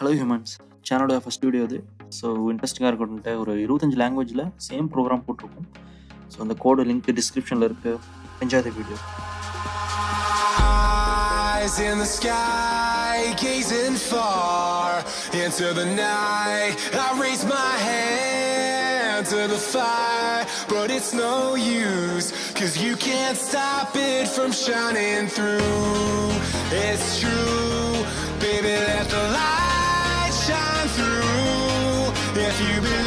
Hello humans, channel first video இது. So interesting இருக்கும்ட்டு ஒரு 25 languageல same program போட்டுருக்கோம். So அந்த code link descriptionல இருக்கு. Enjoy the video. Eyes in the sky, gazing far into the night. I raise my hand to the fire, but it's no use, 'cause you can't stop it from shining through. It's true, baby, let the light shine through. If you believe